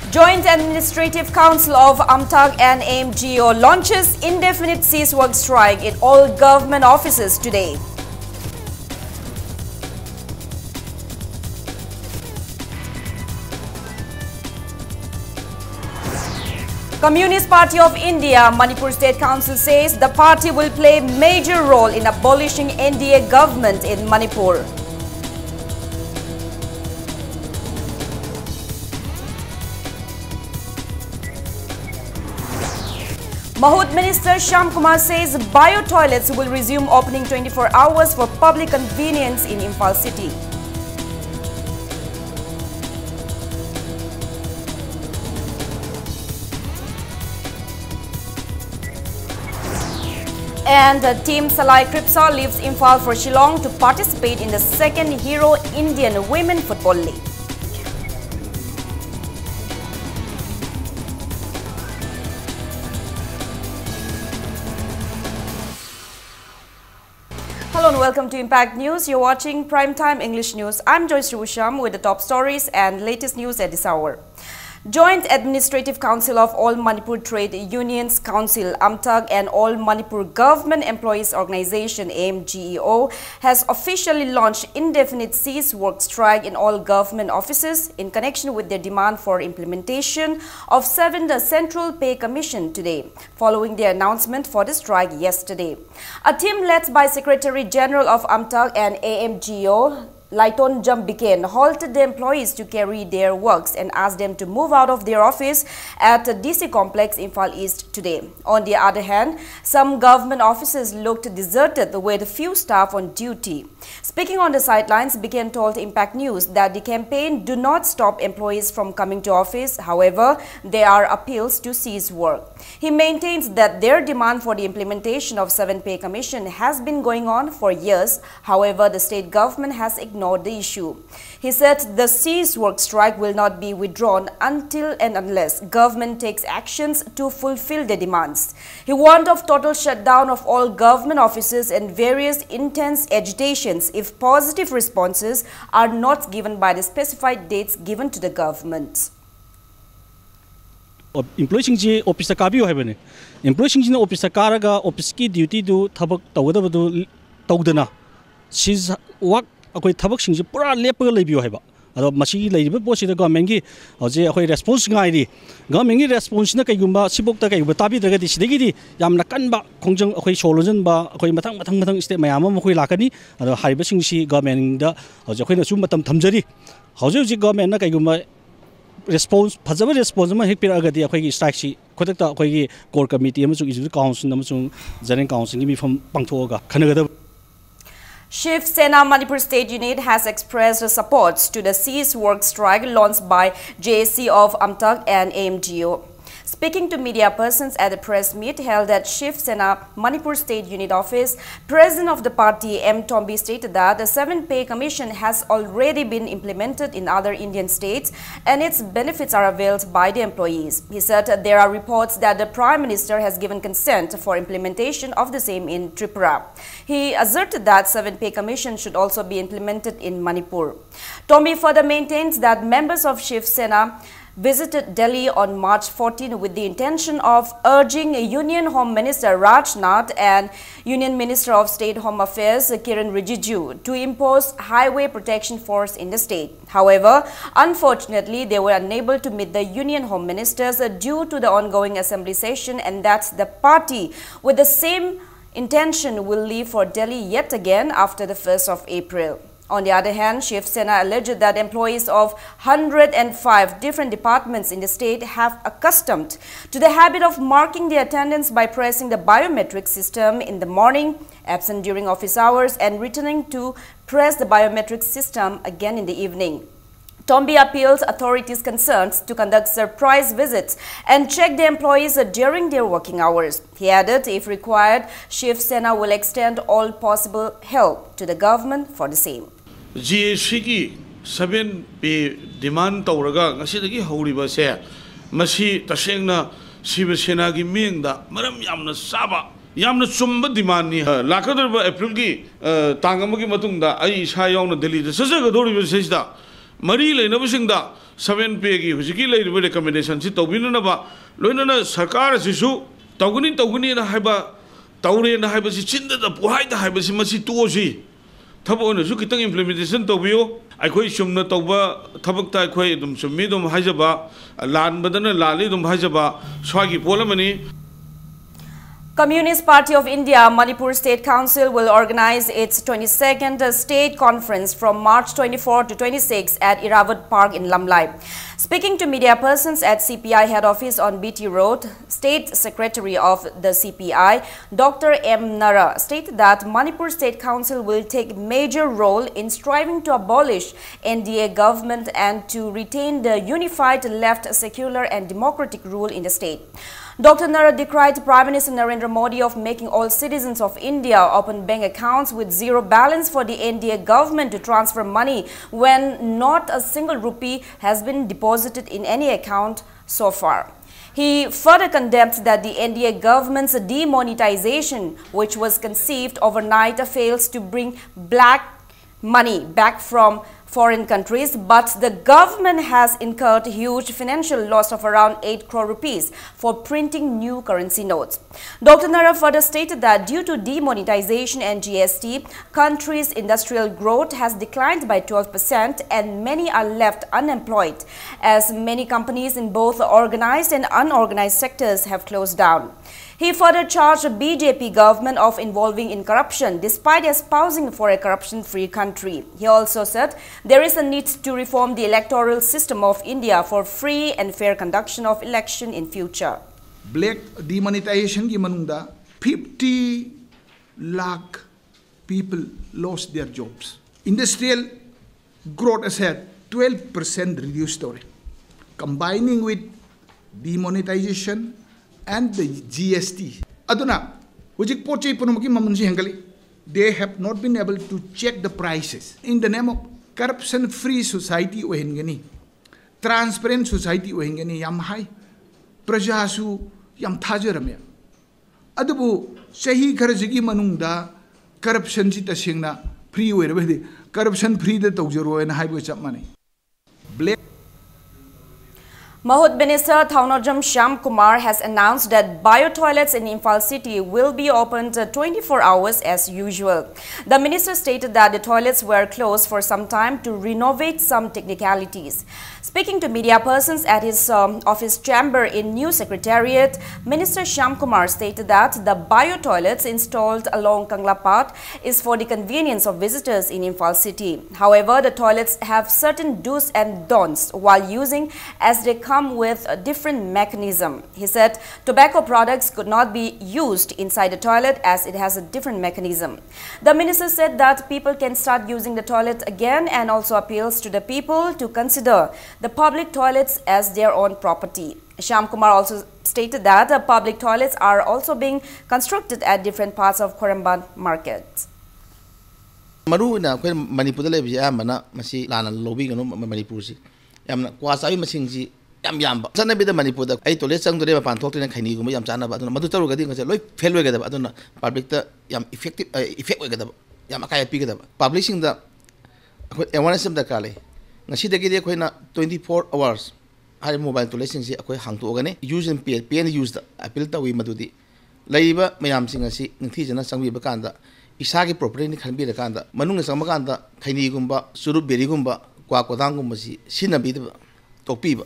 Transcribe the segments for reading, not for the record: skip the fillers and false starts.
Joint Administrative Council of AMTAG and AMGO launches indefinite cease work strike in all government offices today. Communist Party of India, Manipur State Council says the party will play major role in abolishing NDA government in Manipur. Mahut Minister Shyam Kumar says bio toilets will resume opening 24 hours for public convenience in Imphal city. And Team Salai Kripsa leaves Imphal for Shillong to participate in the second Hero Indian Women Football League. Hello and welcome to Impact News. You're watching Primetime English News. I'm Joyce Rusham with the top stories and latest news at this hour. Joint Administrative Council of All Manipur Trade Unions Council, AMTAG, and All Manipur Government Employees Organization, AMGO, has officially launched indefinite cease work strike in all government offices in connection with their demand for implementation of 7th Central Pay Commission today, following the announcement for the strike yesterday. A team led by Secretary General of AMTAG and AMGO, Laiton Jambiken, halted the employees to carry their works and asked them to move out of their office at the DC complex Imphal East today. On the other hand, some government offices looked deserted with few staff on duty. Speaking on the sidelines, Biken told Impact News that the campaign do not stop employees from coming to office. However, there are appeals to cease work. He maintains that their demand for the implementation of 7th Pay Commission has been going on for years. However, the state government has ignored the issue. He said the cease work strike will not be withdrawn until and unless government takes actions to fulfill their demands. He warned of total shutdown of all government offices and various intense agitations if positive responses are not given by the specified dates given to the government. Employees office kabi hoibane. Employees office karaga office ki duty do thabak tawda do tawdana. She's work akoi thabak sing pura lepaga leibiyo haiba. Ado machi leiba posi da government gi hoje akoi response ngai ri. Government gi response na kaigumba sibokta kaigumba tabi daga di sidegi di yamna kanba khongjang akoi solution ba akoi mathang step mayam ma akoi lakani. Ado haiba sing si government da hoje akoi na sum matam thamjari. Hoje government na kaigumba response fazaba response ma hek piragadi akhoi strike si khotakta akhoi core committee amachung issue council amachung general council gi mifam pangthoga khanagada. Shiv Sena Manipur State Unit has expressed support to the cease work strike launched by JSC of AMTAG and AMGO. Speaking to media persons at a press meet held at Shiv Sena Manipur State Unit Office, President of the party M. Tombi stated that the 7th Pay Commission has already been implemented in other Indian states and its benefits are availed by the employees. He said there are reports that the Prime Minister has given consent for implementation of the same in Tripura. He asserted that 7th Pay Commission should also be implemented in Manipur. Tombi further maintains that members of Shiv Sena visited Delhi on March 14 with the intention of urging Union Home Minister Rajnath and Union Minister of State Home Affairs Kiran Rijiju to impose highway protection force in the state. However, unfortunately, they were unable to meet the Union Home Ministers due to the ongoing assembly session, and that's the party with the same intention will leave for Delhi yet again after the 1st of April. On the other hand, Shiv Sena alleged that employees of 105 different departments in the state have accustomed to the habit of marking their attendance by pressing the biometric system in the morning, absent during office hours, and returning to press the biometric system again in the evening. Tombi appeals authorities concerned to conduct surprise visits and check the employees during their working hours. He added, if required, Shiv Sena will extend all possible help to the government for the same. GSC ki 7 pay demand tawraga ngasidagi hawriba se masi tasengna Shiv Sena gi mingda maram yamna saba yamna chumba demand ni lakadar April gi tangam gi matungda ai isa yawna Delhi da sajaga doriba sesda Mari Lenabushinda, 7 Peggy, Husiki recommendation, Sitobinaba, Lunana Sakara Sisu, Toguni and Haba, Tauri and Habasi Chinda, the Puhai, the Habasimasi Tuosi. Tabo on the Zukitan implementation Tobio, I quite Shumna Toba, Tabakta Quaidum, Sumidum Hajaba, Lan Badana Lalidum Hajaba, Swagi Polamani. Communist Party of India Manipur State Council will organize its 22nd State Conference from March 24 to 26 at Irrawaddy Park in Lamlai. Speaking to media persons at CPI head office on BT Road, State Secretary of the CPI, Dr. M. Nara, stated that Manipur State Council will take major role in striving to abolish NDA government and to retain the unified left secular and democratic rule in the state. Dr. Nara decried Prime Minister Narendra Modi of making all citizens of India open bank accounts with zero balance for the NDA government to transfer money when not a single rupee has been deposited in any account so far. He further condemned that the NDA government's demonetization, which was conceived overnight, fails to bring black money back from foreign countries, but the government has incurred huge financial loss of around 8 crore rupees for printing new currency notes. Dr. Nara further stated that due to demonetization and GST, country's industrial growth has declined by 12% and many are left unemployed, as many companies in both organized and unorganized sectors have closed down. He further charged the BJP government of involving in corruption despite espousing for a corruption-free country. He also said there is a need to reform the electoral system of India for free and fair conduction of election in future. Black demonetization ki manungda 50 lakh people lost their jobs. Industrial growth has had 12% reduced story. Combining with demonetization and the GST. Aduna, hujik poche panumaki mamunsi hengali. They have not been able to check the prices. In the name of corruption-free society ohengani, transparent society ohengani yam high, prajasu yam thajaramya. Adabu sahi kharajigi manungda corruption si tasengna free oirabedi corruption free da tawjaro en haibo chapmani. Mahut Minister Thaunojam Shyam Kumar has announced that bio-toilets in Imphal city will be opened 24 hours as usual. The minister stated that the toilets were closed for some time to renovate some technicalities. Speaking to media persons at his office chamber in New Secretariat, Minister Shyam Kumar stated that the bio-toilets installed along Kangla Path is for the convenience of visitors in Imphal city. However, the toilets have certain do's and don'ts while using, as they come with a different mechanism. He said tobacco products could not be used inside the toilet as it has a different mechanism. The minister said that people can start using the toilet again and also appeals to the people to consider the public toilets as their own property. Shyam Kumar also stated that the public toilets are also being constructed at different parts of Koramban market. Maru na koi Manipur le biya mana masi lana lobby gano Manipur si yamna kwasa bi masing si yam sana bi da Manipur da ai toilet sang dore pan thok tena khaini gum yam chana ba madu taru gadi ngase loi fail we gada aduna public ta yam effective effect we gada yam akai pi gada public sing da awareness da kale ngasi da gi khoina 24 hours hari mobile toilet sing si akoi hang to gane use and pay and use da appeal ta wi madudi laiba mayam sing asi ngthi jana sangbi ba kanda isagi property ni khanbi da kanda manung sang ma kanda khaini gumba suru beri gumba kwa kodang gumba si sinabi da topi ba.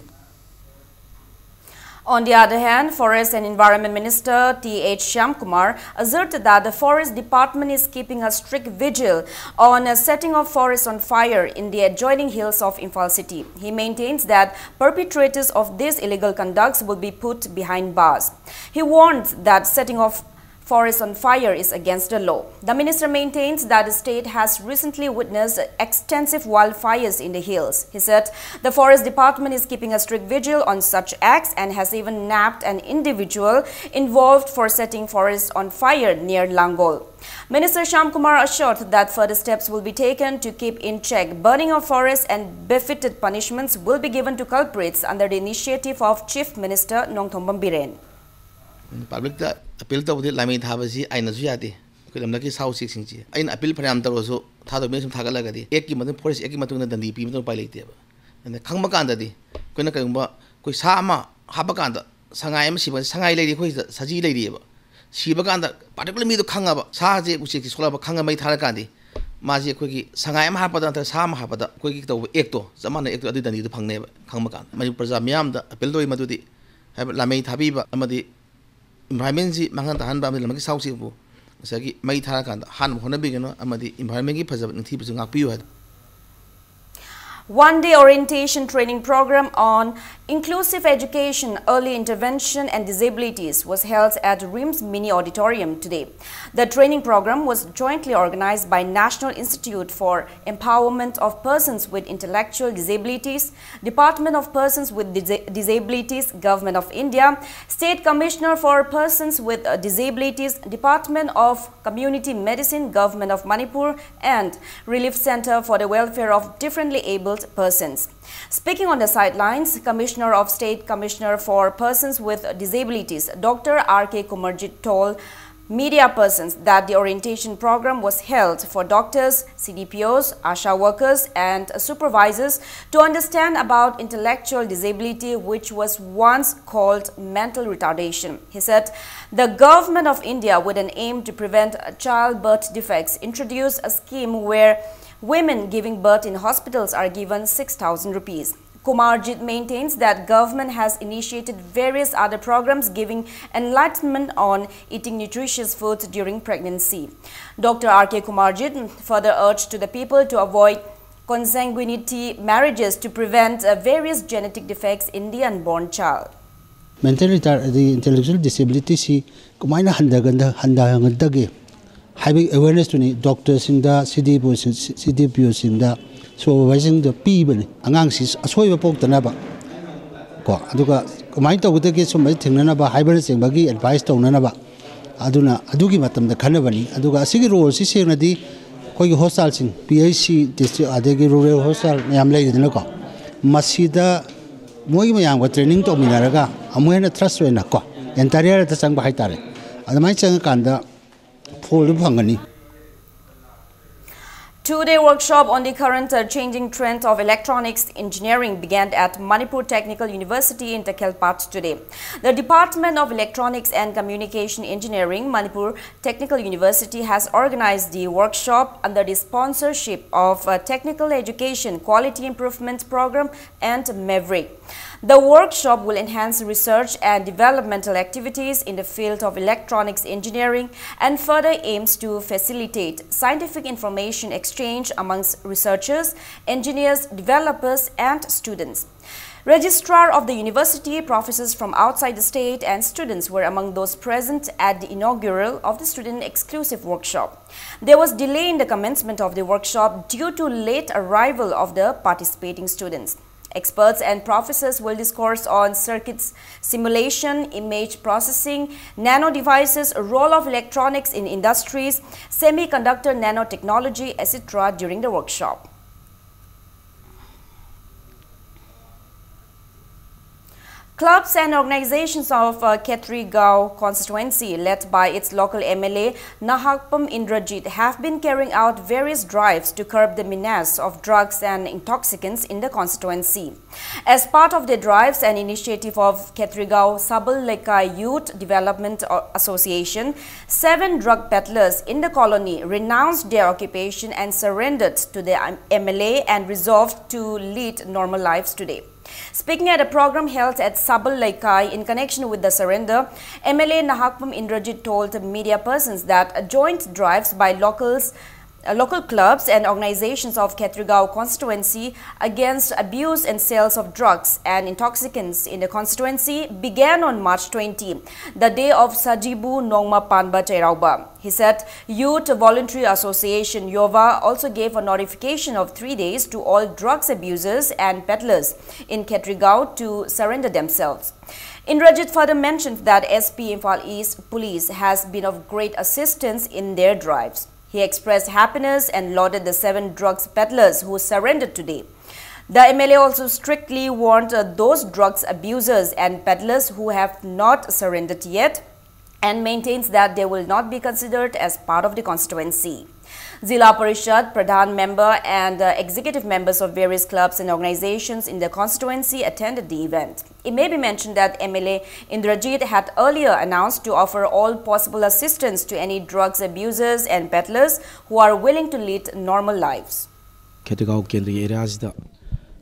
On the other hand, Forest and Environment Minister T.H. Shyam Kumar asserted that the Forest Department is keeping a strict vigil on setting of forests on fire in the adjoining hills of Imphal city. He maintains that perpetrators of these illegal conducts will be put behind bars. He warned that setting of forests on fire is against the law. The minister maintains that the state has recently witnessed extensive wildfires in the hills. He said the Forest Department is keeping a strict vigil on such acts and has even nabbed an individual involved for setting forests on fire near Langol. Minister Shyam Kumar assured that further steps will be taken to keep in check burning of forests and befitted punishments will be given to culprits under the initiative of Chief Minister Nongthombam Biren. Public da appeal to the Lami Havasi, I know Yati, could have lucky South 6 inches. I appeal for Amtaroso, Tado Mesum Tagalagadi, Ekimatum Forest Ekimatuna than the people of Pilate. and the Kangmakandadi, Kunakamba, Kuisama, Habakanda, Sangai, Sangai lady, who is the Saji lady. Shibaganda, particularly the Kangaba, Saji, which is Solaba Kanga Tarakandi, Maji Quiki, Sangai Hapada, Sam Hapada, Quiki to Ecto, Zamana Ecto didn't need the Pangna, Kangmakan, Manipur, the Apeldo Madudi, have Lame Habiba, Amadi, Imprimenzi, Manganta Hanba, Lamaki Sausibu, Sagi, May Tarakanda, Han Honabigano, Amadi, Imprimengi Preserve and Tipus and Apu. One-day orientation training program on inclusive education, early intervention and disabilities was held at RIMS Mini Auditorium today. The training program was jointly organized by National Institute for Empowerment of Persons with Intellectual Disabilities, Department of Persons with Disabilities, Government of India, State Commissioner for Persons with Disabilities, Department of Community Medicine, Government of Manipur, and Relief Center for the Welfare of Differently Abled Persons. Speaking on the sidelines, Commissioner of State Commissioner for Persons with Disabilities, Dr. R.K. Kumarjit told media persons that the orientation program was held for doctors, CDPOs, ASHA workers and supervisors to understand about intellectual disability, which was once called mental retardation. He said the Government of India, with an aim to prevent childbirth defects, introduced a scheme where women giving birth in hospitals are given 6,000 rupees. Kumarjit maintains that government has initiated various other programs giving enlightenment on eating nutritious foods during pregnancy. Dr. R.K. Kumarjit further urged to the people to avoid consanguinity marriages to prevent various genetic defects in the unborn child. Mental retardation, the intellectual disability, si kumaina handagandagi. Having awareness to the doctors in the CDPOs in the supervising the people, Angansis, a soy of Poktanaba. Aduka, Kumaita would get some Tinanaba, hybridizing buggy, advice to Nanaba. Aduna, Adugimatam, the Canavani, Aduga, Sigiro, Sisinadi, Koy hostels in PAC, district Adegi rural hostel, Yamlay Dinoka. Masida Moyam were training to Minaraga, Amuena Trust Renako, entire at the Sangbahitare. Adamai Two-day workshop on the current changing trend of electronics engineering began at Manipur Technical University in Tekhelpat today. The Department of Electronics and Communication Engineering, Manipur Technical University, has organized the workshop under the sponsorship of Technical Education Quality Improvement Program and Maverick. The workshop will enhance research and developmental activities in the field of electronics engineering and further aims to facilitate scientific information exchange amongst researchers, engineers, developers, and students. Registrar of the university, professors from outside the state, and students were among those present at the inaugural of the student-exclusive workshop. There was delay in the commencement of the workshop due to late arrival of the participating students. Experts and professors will discourse on circuits simulation, image processing, nano devices, role of electronics in industries, semiconductor nanotechnology, etc. during the workshop. Clubs and organizations of Khetri-Gaon constituency, led by its local MLA Nahakpam Indrajit, have been carrying out various drives to curb the menace of drugs and intoxicants in the constituency. As part of the drives, an initiative of Khetri-Gaon Sabal Lekai Youth Development Association, 7 drug peddlers in the colony renounced their occupation and surrendered to the MLA and resolved to lead normal lives today. Speaking at a program held at Sabal Laikai in connection with the surrender, MLA Nahakpam Indrajit told media persons that joint drives by local clubs and organizations of Khetri-Gaon constituency against abuse and sales of drugs and intoxicants in the constituency began on March 20, the day of Sajibu Nongma Panba Chairauba. He said Youth Voluntary Association Yova also gave a notification of 3 days to all drugs abusers and peddlers in Khetri-Gaon to surrender themselves. Indrajit further mentioned that SP Imphal East Police has been of great assistance in their drives. He expressed happiness and lauded the 7 drugs peddlers who surrendered today. The MLA also strictly warned those drugs abusers and peddlers who have not surrendered yet and maintains that they will not be considered as part of the constituency. Zila Parishad, Pradhan member and executive members of various clubs and organizations in the constituency attended the event. It may be mentioned that MLA Indrajit had earlier announced to offer all possible assistance to any drugs abusers and peddlers who are willing to lead normal lives. Ketagao Kendri areas the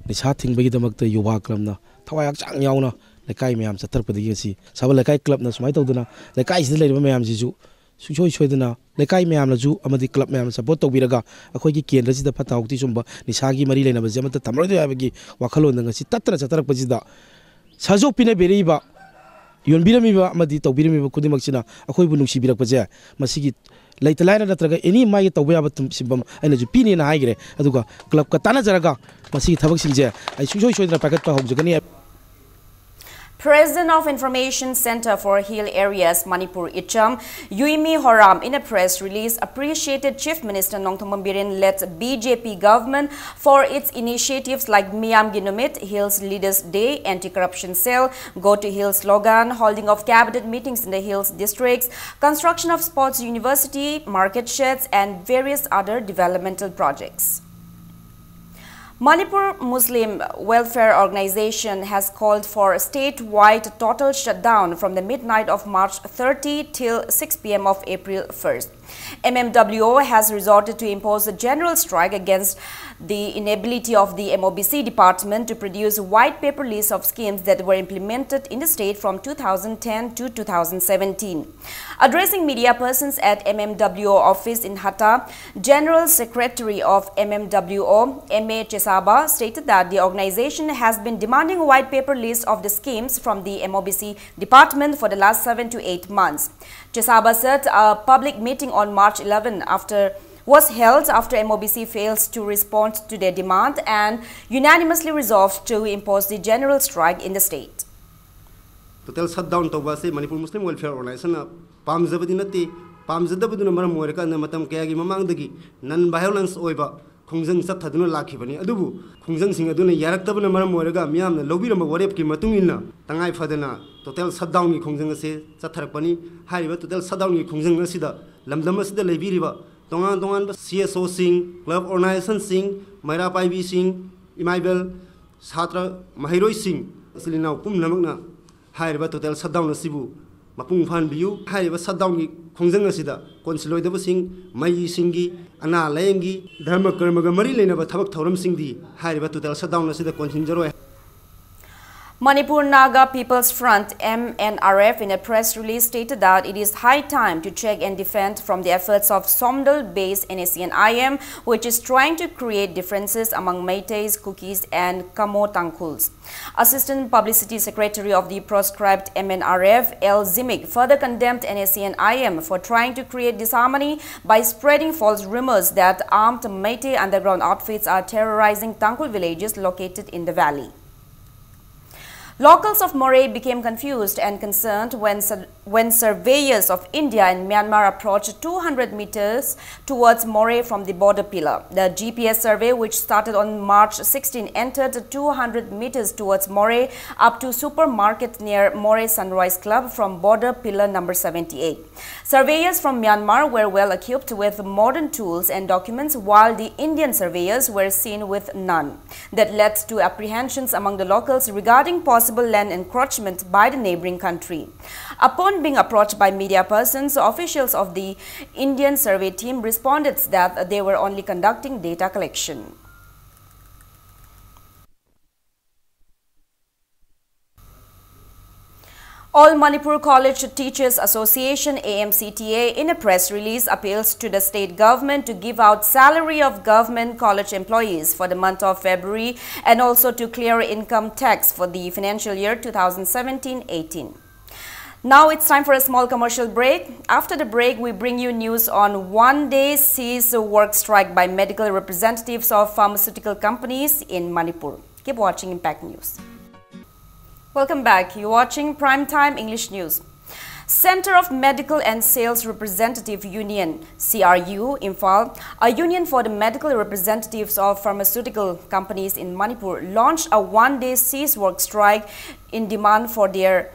Nishating Bidamaka Yuva Club, Tawayak Yauna, the Kai Miam Satarpadi, Sabalaka Club, Nasmaitodana, the Kai is the lady Miam Zizu, Sucho Shodana, the Kai Miam Lazu, Amadi Club Miam Sapoto Viraga, a Koiki and Resida Patau Tisumba, Nishagi Marilena, Zamata Tamari Abagi, Wakalo, and Sitatra Satarpazida. Sazo Pina Beriba, Yon Biramiba, Madito Birimiba Kudimaxina, a Koibunushi Birapaja, Masigi. Later, Latraga, any Maya Tawabatum Simbam, and a Jupini and Higre, Aduga, Club Katana Zaraga, Masi Tabaxinja. I show you the packet of Jagania. President of Information Center for Hill Areas, Manipur Icham, Yuimi Horam, in a press release, appreciated Chief Minister Nongthong Biren-led BJP government for its initiatives like Miyam Ginumit, Hills Leaders Day, Anti-Corruption Cell, Go to Hills slogan, holding of cabinet meetings in the Hills districts, construction of sports university, market sheds, and various other developmental projects. Manipur Muslim Welfare Organization has called for a statewide total shutdown from the midnight of March 30 till 6 p.m. of April 1st. MMWO has resorted to impose a general strike against the inability of the MOBC department to produce white paper lists of schemes that were implemented in the state from 2010 to 2017. Addressing media persons at MMWO office in Hatta, General Secretary of MMWO, M.A. Chesaba, stated that the organization has been demanding a white paper list of the schemes from the MOBC department for the last 7 to 8 months. Chesaba said a public meeting on March 11 was held after MOBC fails to respond to their demand and unanimously resolved to impose the general strike in the state. Total shutdown to Basi Manipur Muslim Welfare Organization Pamzabadinati, Pamzadabuduna Maramorika, and the Matam Kayagi Mamandagi, non-violence oiba, Kungzang Sataduna Lakibani, Adubu, Kungzang Singaduna Yaraktabuna Maramorika, Miam, the Lobirama Warepki Matungina, Tangai Fadana, Total shutdown Kungzang Satarapani, Hariba, Total shutdown Kungzang Sida, Lamdamas the Lebiriba, Dongan CSO Singh, Club Organization Singh, Maira Paibi Singh, Imaibel, Satra, Mahiroi Singh, Silina Pum Namagna, Hariba Total shutdown Sibu, Mapung Fan View, Hariba shutdown Kongzanga Sida, Consuloidaba Singh, Mai Singi, Ana Layangi, Dharma Kermaga Marilena, Tabak Toram Singh, Hariba Total shutdown Sida Contingero. Manipur Naga People's Front MNRF in a press release stated that it is high time to check and defend from the efforts of Somdal-based NACN-IM, which is trying to create differences among Meiteis, Kukis and Kamotangkuls. Assistant Publicity Secretary of the proscribed MNRF, L. Zimik, further condemned NACN-IM for trying to create disharmony by spreading false rumors that armed Meitei underground outfits are terrorizing Tangkul villages located in the valley. Locals of Moray became confused and concerned when surveyors of India and Myanmar approached 200 meters towards Moray from the border pillar. The GPS survey, which started on March 16, entered 200 meters towards Moray up to supermarket near Moray Sunrise Club from border pillar number 78. Surveyors from Myanmar were well equipped with modern tools and documents, while the Indian surveyors were seen with none. That led to apprehensions among the locals regarding possible land encroachment by the neighboring country. Upon being approached by media persons, officials of the Indian survey team responded that they were only conducting data collection. All Manipur College Teachers Association AMCTA in a press release appeals to the state government to give out salary of government college employees for the month of February and also to clear income tax for the financial year 2017-18. Now it's time for a small commercial break. After the break, we bring you news on one-day cease work strike by medical representatives of pharmaceutical companies in Manipur. Keep watching Impact News. Welcome back. You're watching Primetime English News. Center of Medical and Sales Representative Union, CRU, Imphal, a union for the medical representatives of pharmaceutical companies in Manipur, launched a one-day cease work strike in demand for their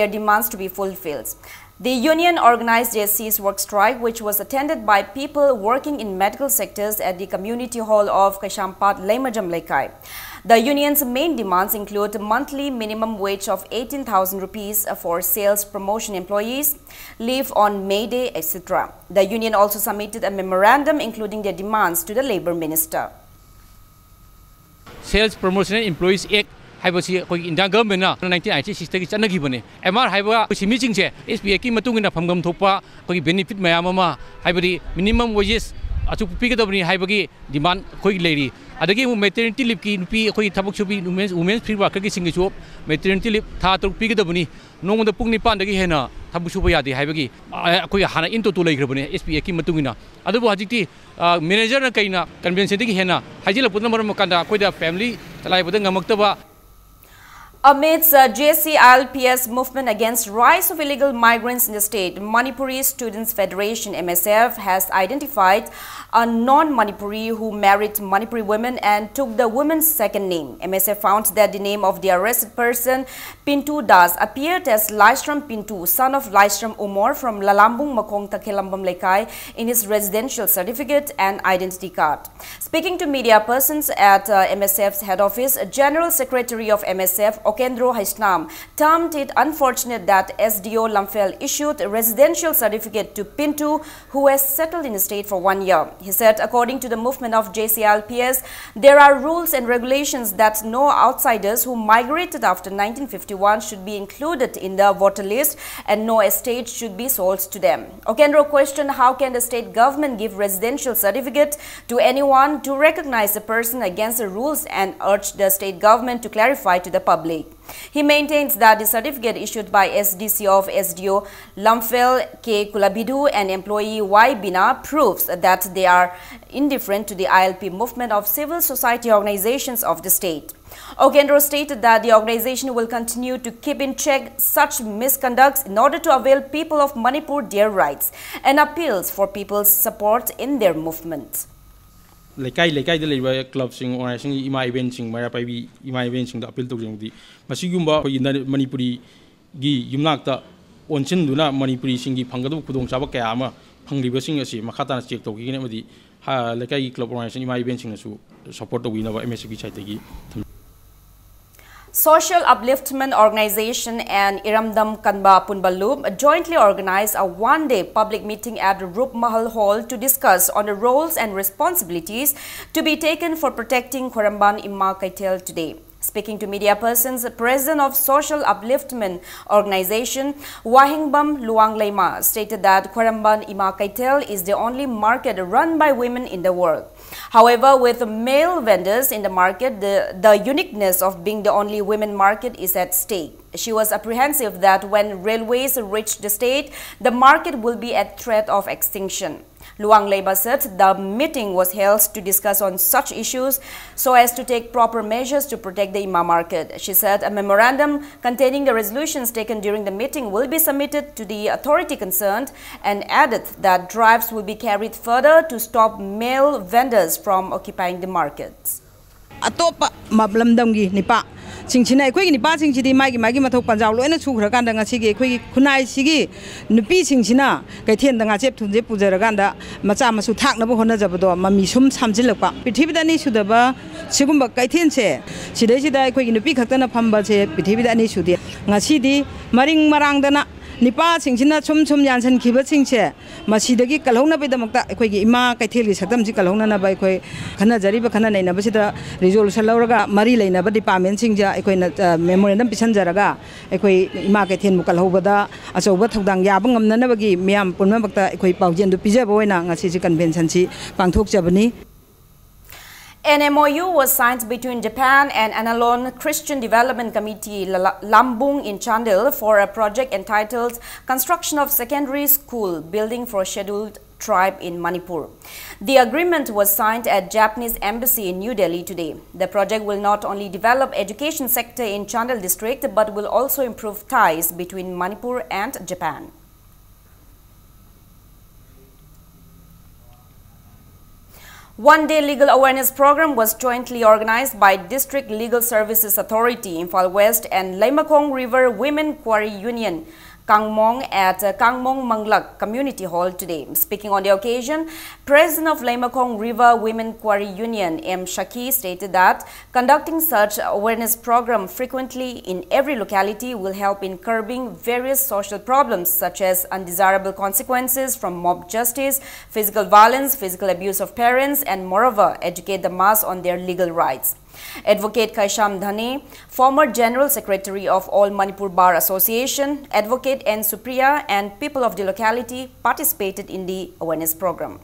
demands to be fulfilled. The union organized JC's work strike, which was attended by people working in medical sectors at the community hall of Kaishampat, Lemajam Lekai. The union's main demands include monthly minimum wage of 18,000 rupees for sales promotion employees, leave on May Day, etc. The union also submitted a memorandum including their demands to the Labour Minister. Sales Promotion Employees Act हाइबसी अखोई Indian government ना 1996 तक चनगिबने MR हाइबा सिमिजिंग से SBI की मतुंगिना फमगम थोपा अखोई benefit मयाम अमा हाइबदी minimum wages अचुक पिगदबनी हाइबगी demand अखोई लेरी अदगी maternity leave की नुपी अखोई थबक सुबी वुमेन्स फ्री वर्कर की सिंगिसु मैटरनिटी लीव था तरुक पिगदबनी नोंगद पुंग निपान दगी हेना थबक सुबा यादे हाइबगी अखोई हाना इंतो तो लेग्रबने एसबीआई की मतुंगिना अदबो हजिकती मैनेजर न कइना कन्वेंशन दगी हेना हाइजिलपुन मरम कंदा अखोइदा family चलाइबद ngamaktaba. Amidst JCILPS movement against rise of illegal migrants in the state, Manipuri Students Federation MSF has identified a non-Manipuri who married Manipuri women and took the woman's second name. MSF found that the name of the arrested person, Pintu Das, appeared as Laistram Pintu, son of Laistram Umar from Lalambung Makong Takilambam Lekai, in his residential certificate and identity card. Speaking to media persons at MSF's head office, General Secretary of MSF, Okendro Haisnam, termed it unfortunate that SDO Lamphel issued a residential certificate to Pintu, who has settled in the state for 1 year. He said, according to the movement of JCILPS, there are rules and regulations that no outsiders who migrated after 1951 should be included in the voter list and no estate should be sold to them. Okendro questioned how can the state government give residential certificate to anyone to recognize the person against the rules and urged the state government to clarify to the public. He maintains that the certificate issued by SDC of SDO Lamphel K. Kulabidu and employee Y. Bina proves that they are indifferent to the ILP movement of civil society organizations of the state. Okendro stated that the organization will continue to keep in check such misconducts in order to avail people of Manipur their rights and appeals for people's support in their movement. Lekai the labor club sing or sing ima event sing mara pai ima event sing the appeal to jong di masigumba ko in Manipuri gi yumnakta onsin duna Manipuri singi phangadu khudong chaba kaya ama phangliba sing asi makhata na check to gi ne madi ha lekai club organization ima event sing su support to wi na MSP site gi. Social Upliftment Organization and Iramdam Kanba Punbalub jointly organized a one-day public meeting at Rup Mahal Hall to discuss on the roles and responsibilities to be taken for protecting Khwaramban Imma Kaitel today. Speaking to media persons, President of Social Upliftment Organization, Wahingbam Luang Leima, stated that Khwaramban Imma Kaitel is the only market run by women in the world. However, with male vendors in the market, the uniqueness of being the only women market is at stake. She was apprehensive that when railways reach the state, the market will be at threat of extinction. Luang Leiba said the meeting was held to discuss on such issues so as to take proper measures to protect the Imma market. She said a memorandum containing the resolutions taken during the meeting will be submitted to the authority concerned and added that drives will be carried further to stop male vendors from occupying the markets. Atopa mablamdamgi nipa singchina ekhoi nipa singchidi magi mathok panjaw loina chukhra kan danga sigi ekhoi khunai sigi nupi singchina kaithen danga chep thunje pujara ganda macha masu thakna bo hona jabado mami sum samjilakpa prithibidani sudaba sigumba kaithen che sidai sida ekhoi nupi khaktana phamba che prithibidani sudi ngasidi maring marangdana Nipa singchina chum yansan khiba singche masidagi kalhona bedamakta ekhoi Imma Kaitel gi saktam ji kalhona na ba ekhoi khana jariba khana nei na basida resolution lauraga mari leina ba department singja ekhoi na memorandum pisan jaraga ekhoi Imma Kaitel mu kalhobada achauba thodang ya bangam na ba gi miam punma bakta ekhoi paujen du pijaba oina ngasi ji convention si pangthok jabani. An MOU was signed between Japan and Analon Christian Development Committee Lambung in Chandil for a project entitled Construction of Secondary School Building for Scheduled Tribe in Manipur. The agreement was signed at Japanese Embassy in New Delhi today. The project will not only develop education sector in Chandil district but will also improve ties between Manipur and Japan. One-day legal awareness program was jointly organized by District Legal Services Authority, Imphal West and Laimakong River Women Quarry Union Kangmong at Kangmong Manglak Community Hall today. Speaking on the occasion, President of Leimakong River Women Quarry Union, M. Shaki, stated that conducting such awareness program frequently in every locality will help in curbing various social problems such as undesirable consequences from mob justice, physical violence, physical abuse of parents, and moreover, educate the mass on their legal rights. Advocate Kaisham Dhane, former General Secretary of All Manipur Bar Association, Advocate N. Supriya, and people of the locality participated in the awareness program.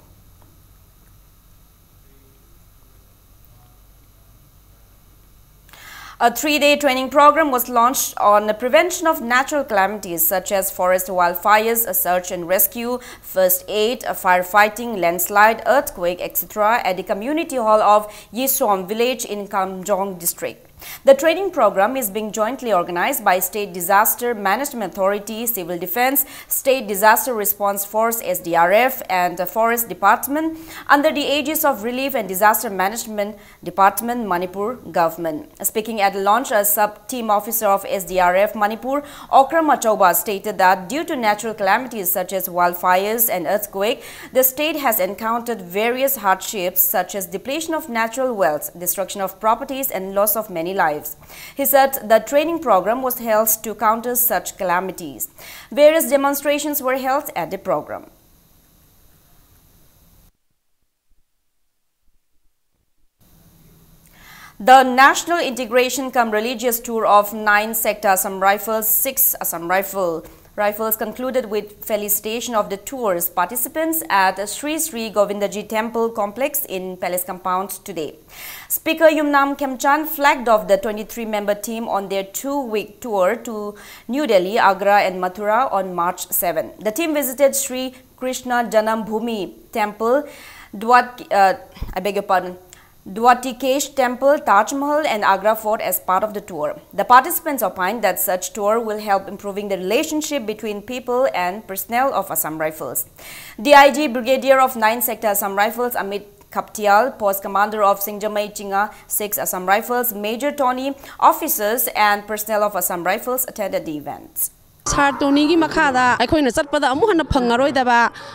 A 3-day training program was launched on the prevention of natural calamities such as forest wildfires, search and rescue, first aid, firefighting, landslide, earthquake, etc. at the community hall of Yisom village in Kamjong district. The training program is being jointly organized by State Disaster Management Authority, Civil Defense, State Disaster Response Force SDRF and the Forest Department under the aegis of Relief and Disaster Management Department, Manipur Government. Speaking at the launch, a sub-team officer of SDRF Manipur, Okra Machoba, stated that due to natural calamities such as wildfires and earthquake, the state has encountered various hardships such as depletion of natural wealth, destruction of properties and loss of many lives. He said the training program was held to counter such calamities. Various demonstrations were held at the program. The National Integration Cum Religious Tour of 9 Sector Assam Rifles, 6 Assam Rifles concluded with felicitation of the tour's participants at Sri Sri Govindaji Temple Complex in Palace Compound today. Speaker Yumnam Khemchan flagged off the 23-member team on their 2-week tour to New Delhi, Agra and Mathura on March 7. The team visited Sri Krishna Janam Bhumi Temple, Dwatikesh Temple, Taj Mahal and Agra Fort as part of the tour. The participants opined that such tour will help improving the relationship between people and personnel of Assam Rifles. The IG Brigadier of 9 Sector Assam Rifles, Amit Kaptial, Post Commander of Singjamai Chinga 6 Assam Rifles, Major Tony, officers and personnel of Assam Rifles attended the event. Sartoni makada akoina chatpada amu hana phangaroi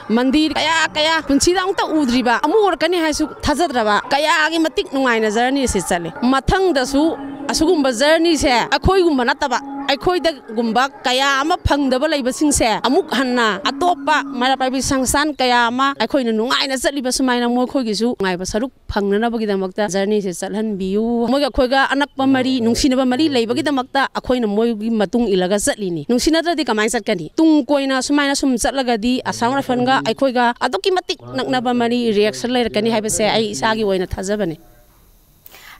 mandir kaya punsida amta udriba amu workani haisu thajadraba kaya gi matik nungaina journey se chale mathang dasu asugumba journey se akoi gumba nataba akoi da gumba kaya ama phangdaba leibasing se amuk hanna atopa mara private sangsan kaya ama akoina nungaina chatliba sumaina mo khoi gisu ngaiba saruk phangnana bagi damakta journey se chalhan biu moga khoiga anakpa mari nungsinaba mari leibagi damakta akoina mogi matung ilaga chatlini nungsina di kamai satkani tung koina sumaina sum chatlagadi Assam Rifle ga aikoiga adoki matik naknaba mari reaction lerakani haibase ai isagi oina thajabani.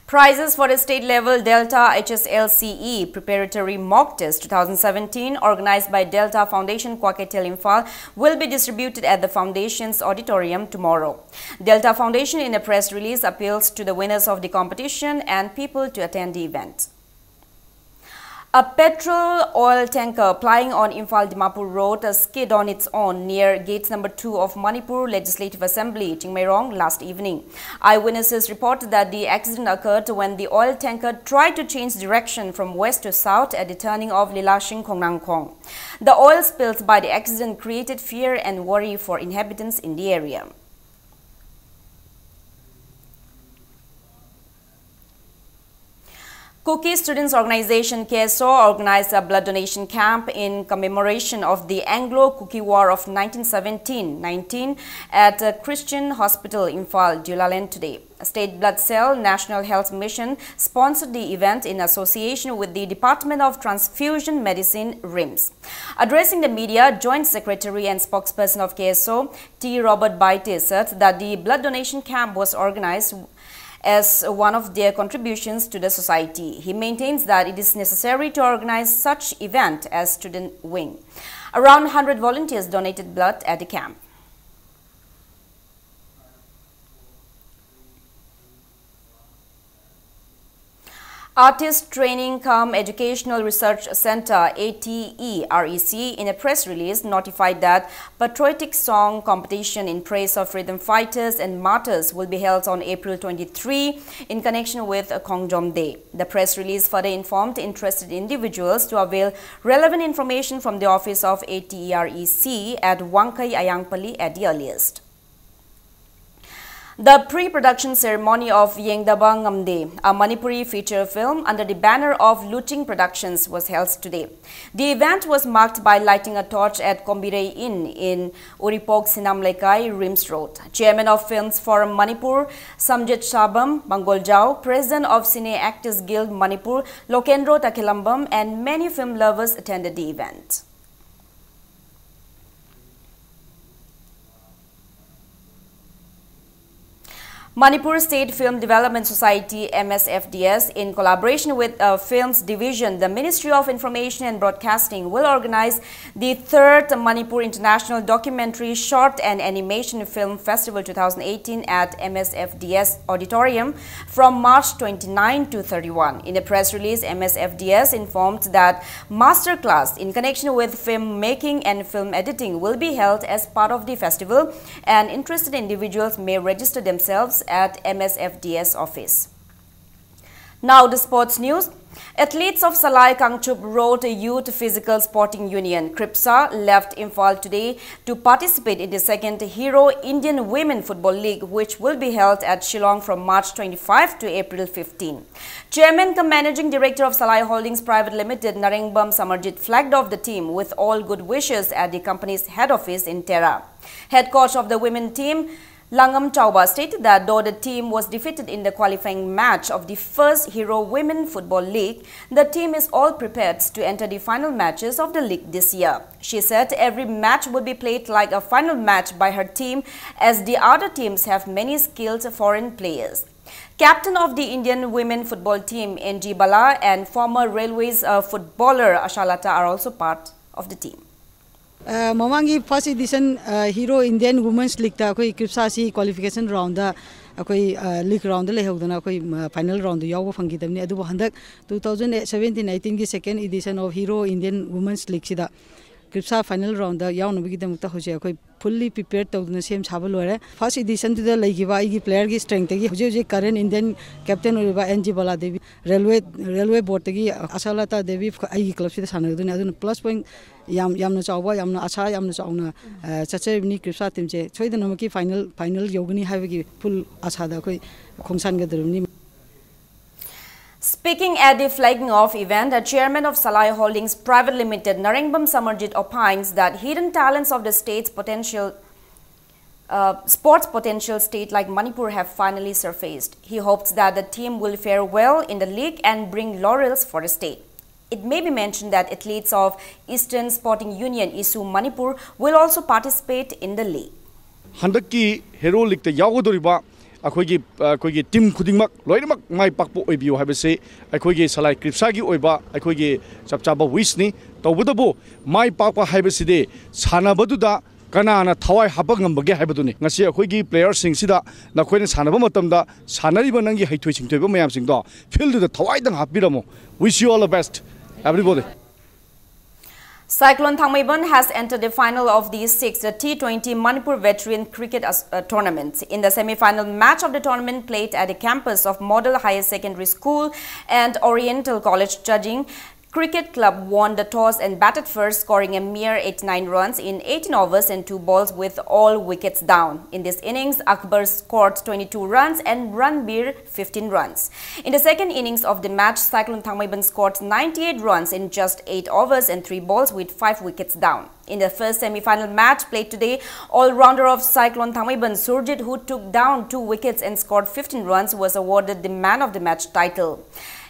Prizes for the state-level Delta HSLCE Preparatory Mock Test 2017 organized by Delta Foundation Kwaketel Imphal will be distributed at the Foundation's auditorium tomorrow. Delta Foundation in a press release appeals to the winners of the competition and people to attend the event. A petrol oil tanker plying on Imphal-Dimapur Road skid on its own near Gates number 2 of Manipur Legislative Assembly, Chingmairong, last evening. Eyewitnesses reported that the accident occurred when the oil tanker tried to change direction from west to south at the turning of Lilashing Kongnangkong. The oil spilled by the accident created fear and worry for inhabitants in the area. Kuki Students Organization KSO organized a blood donation camp in commemoration of the Anglo-Kuki War of 1917-19 at a Christian Hospital, Imphal, Julalend today. State Blood Cell National Health Mission sponsored the event in association with the Department of Transfusion Medicine, RIMS. Addressing the media, Joint Secretary and spokesperson of KSO, T. Robert Baite, said that the blood donation camp was organized as one of their contributions to the society. He maintains that it is necessary to organize such event as student wing. Around 100 volunteers donated blood at the camp. Artist Training Cum Educational Research Center ATE-REC in a press release notified that patriotic song competition in praise of freedom fighters and martyrs will be held on April 23 in connection with Kongjom Day. The press release further informed interested individuals to avail relevant information from the office of ATE-REC at Wangkai Ayangpali at the earliest. The pre-production ceremony of Yengdaba Ngamde, a Manipuri feature film under the banner of Looting Productions, was held today. The event was marked by lighting a torch at Kombirei Inn in Uripok Sinamlekai, Rims Road. Chairman of Films Forum Manipur, Samjit Shabam Bangoljao, President of Cine Actors Guild Manipur, Lokendro Takilambam, and many film lovers attended the event. Manipur State Film Development Society MSFDS, in collaboration with Films Division, the Ministry of Information and Broadcasting, will organize the 3rd Manipur International Documentary Short and Animation Film Festival 2018 at MSFDS Auditorium from March 29 to 31. In a press release, MSFDS informed that masterclass in connection with film making and film editing will be held as part of the festival, and interested individuals may register themselves at MSFDS office. Now the sports news. Athletes of Salai Kangchup Road Youth Physical Sporting Union, KRIPSA, left Imphal today to participate in the 2nd Hero Indian Women Football League, which will be held at Shillong from March 25 to April 15. Chairman cum Managing Director of Salai Holdings Private Limited, Narengbam Samarjit, flagged off the team with all good wishes at the company's head office in Tera. Head coach of the women team, Langam Chauba, stated that though the team was defeated in the qualifying match of the 1st Hero Women Football League, the team is all prepared to enter the final matches of the league this year. She said every match would be played like a final match by her team, as the other teams have many skilled foreign players. Captain of the Indian women football team, NG Bala, and former Railways footballer Ashalata are also part of the team. Mamangi first edition Hero Indian Women's League ta koi KRIPSA si qualification round da koi league round le hogdana koi final round yaw phangi tamni adu handak 2017-18 ki second edition of Hero Indian Women's League sida KRIPSA final round da yaw nabigi damukta hoje koi fully prepared tawduna sem chaba lore. First edition to the laigiba igi player ki strength gi hoje current Indian captain oriba NG Bala Devi railway board gi Asalata Devi igi club sida sanaduna adu plus point yamna chawba yamna acha yamna chawna chache ni KRIPSA team che choidana maki final yogani habigi full acha da koi khongsan ga durumni. Speaking at the flagging off event, the chairman of Salai Holdings Private Limited, Narengbam Samarjit, opines that hidden talents of the state's sports potential state like Manipur have finally surfaced. He hopes that the team will fare well in the league and bring laurels for the state. It may be mentioned that athletes of Eastern Sporting Union, ISU Manipur, will also participate in the league. Handaki Hero League the Yagodoriba. अखोगी team खुदिंगमक लोइनमक माइ पाकपो ओइबियो हाबसे अखोगी सलाइ क्रिप्सागी ओइबा अखोगी चपचाबा विसनी तौबदबो माइ पाकपा हाबसिदे सानाबदुदा कनाना थवाइ हाबगंबगे हाबदुनी ngasi अखोगी प्लेयर्स सिंगसिदा नखोइने सानाबा मतमदा सानारिबा नंगी हाइथोइ सिंथोइबा मयाम सिंगदो फील्ड थवाइ दंग हाबिरमो wish you all the best everybody. Cyclone Thangmaiban has entered the final of the 6th T20 Manipur Veteran Cricket Tournament. In the semi-final match of the tournament played at the campus of Model Higher Secondary School and Oriental College, Judging Cricket Club won the toss and batted first, scoring a mere 89 runs in 18 overs and 2 balls with all wickets down. In this innings, Akbar scored 22 runs and Ranbir 15 runs. In the second innings of the match, Cyclone Thangmaiban scored 98 runs in just 8 overs and 3 balls with 5 wickets down. In the first semi-final match played today, all-rounder of Cyclone Thangmaiban, Surjit, who took down 2 wickets and scored 15 runs, was awarded the Man of the Match title.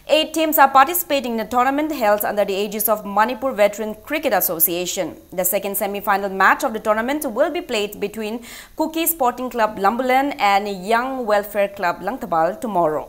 8 teams are participating in the tournament held under the aegis of Manipur Veteran Cricket Association. The second semi-final match of the tournament will be played between Kuki Sporting Club Lambulan and Young Welfare Club Langtabal tomorrow.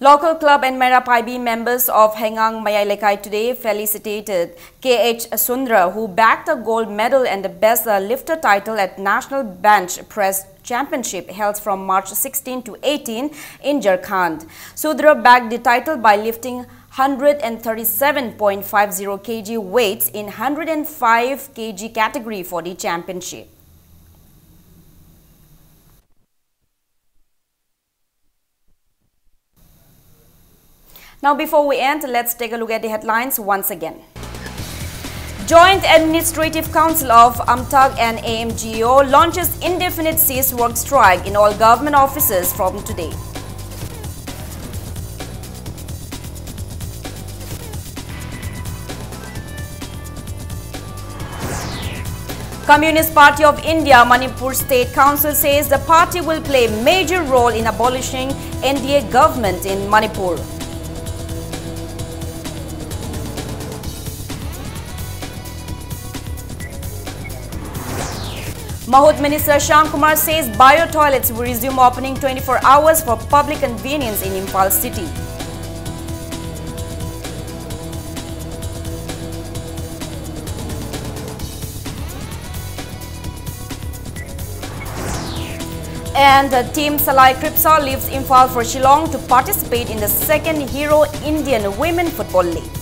Local club and Mera Paibi members of Hengang Mayailekai today felicitated K.H. Sundra, who bagged a gold medal and the best lifter title at National Bench Press Championship held from March 16 to 18 in Jharkhand. Sundra bagged the title by lifting 137.50 kg weights in 105 kg category for the championship. Now, before we end, let's take a look at the headlines once again. Joint Administrative Council of AMTAG and AMGO launches indefinite cease work strike in all government offices from today. Communist Party of India Manipur State Council says the party will play a major role in abolishing NDA government in Manipur. Mahud Minister Shyam Kumar says bio-toilets will resume opening 24 hours for public convenience in Imphal city. And Team Salai Kripsa leaves Imphal for Shillong to participate in the second Hero Indian Women Football League.